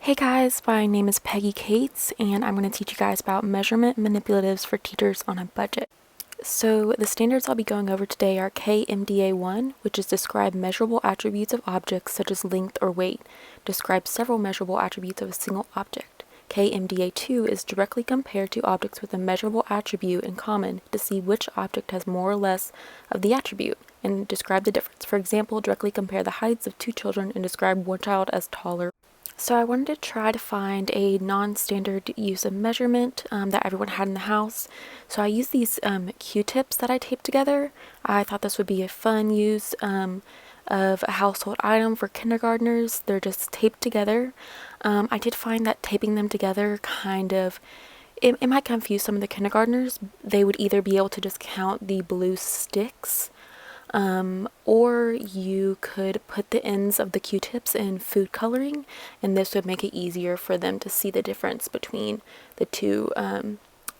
Hey guys, my name is Peggy Cates, and I'm going to teach you guys about measurement manipulatives for teachers on a budget. So the standards I'll be going over today are KMDA1, which is describe measurable attributes of objects such as length or weight, describe several measurable attributes of a single object. KMDA2 is directly compared to objects with a measurable attribute in common to see which object has more or less of the attribute and describe the difference. For example, directly compare the heights of two children and describe one child as taller. So I wanted to try to find a non-standard use of measurement that everyone had in the house. So I used these Q-tips that I taped together. I thought this would be a fun use of a household item for kindergartners. They're just taped together. I did find that taping them together it might confuse some of the kindergartners. They would either be able to just count the blue sticks, or you could put the ends of the Q-tips in food coloring, and this would make it easier for them to see the difference between the two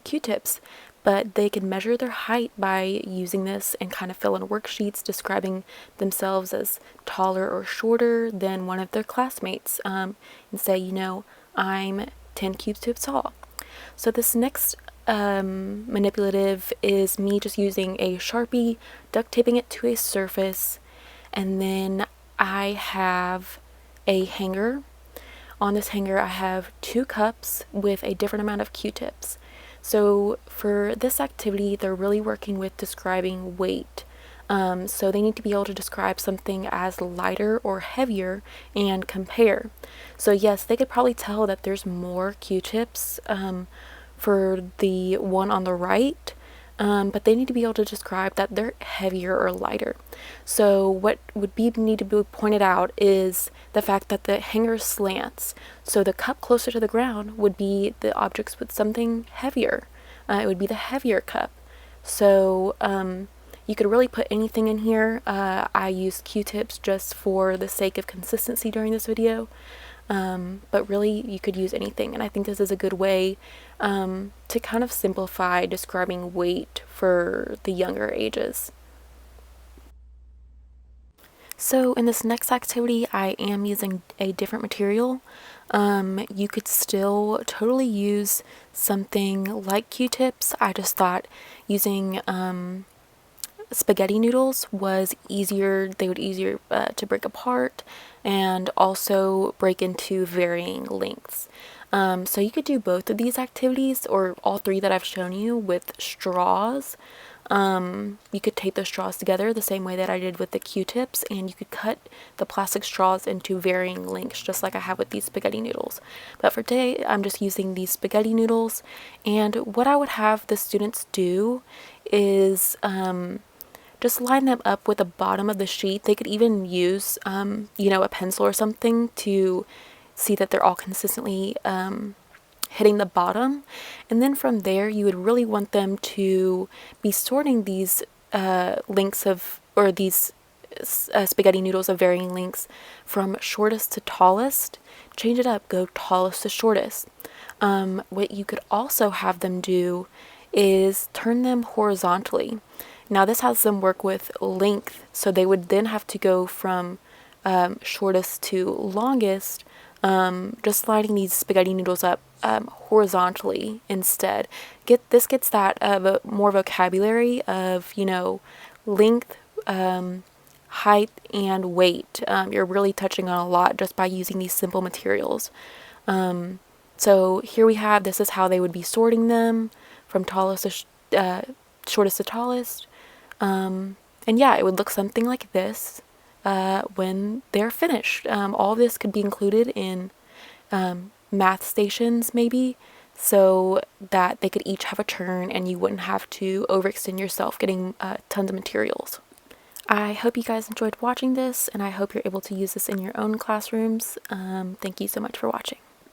Q-tips. But they can measure their height by using this and kind of fill in worksheets describing themselves as taller or shorter than one of their classmates, and say, I'm 10 Q-tips tall. So this next manipulative is me just using a Sharpie, duct taping it to a surface, and then I have a hanger. On this hanger I have 2 cups with a different amount of Q-tips. So for this activity they're really working with describing weight. So they need to be able to describe something as lighter or heavier and compare. So yes, they could probably tell that there's more Q-tips for the one on the right, but they need to be able to describe that they're heavier or lighter. So what would need to be pointed out is the fact that the hanger slants. So the cup closer to the ground would be the objects with something heavier. It would be the heavier cup. So you could really put anything in here. I used Q-tips just for the sake of consistency during this video. But really you could use anything, and I think this is a good way to kind of simplify describing weight for the younger ages. So in this next activity I am using a different material. You could still totally use something like Q-tips. I just thought using spaghetti noodles was easier. They would easier to break apart and also break into varying lengths. So you could do both of these activities, or all 3 that I've shown you, with straws. You could tape the straws together the same way that I did with the Q-tips, and you could cut the plastic straws into varying lengths just like I have with these spaghetti noodles. But for today I'm just using these spaghetti noodles, and what I would have the students do is just line them up with the bottom of the sheet. They could even use, a pencil or something to see that they're all consistently hitting the bottom. And then from there, you would really want them to be sorting these these spaghetti noodles of varying lengths from shortest to tallest. Change it up, go tallest to shortest. What you could also have them do is turn them horizontally. Now this has them work with length, so they would then have to go from shortest to longest, just lining these spaghetti noodles up horizontally instead. This gets that more vocabulary of, length, height, and weight. You're really touching on a lot just by using these simple materials. So here we have, this is how they would be sorting them from tallest to shortest to tallest. And yeah, it would look something like this when they're finished. All of this could be included in math stations maybe, so that they could each have a turn and you wouldn't have to overextend yourself getting tons of materials. I hope you guys enjoyed watching this, and I hope you're able to use this in your own classrooms. Thank you so much for watching.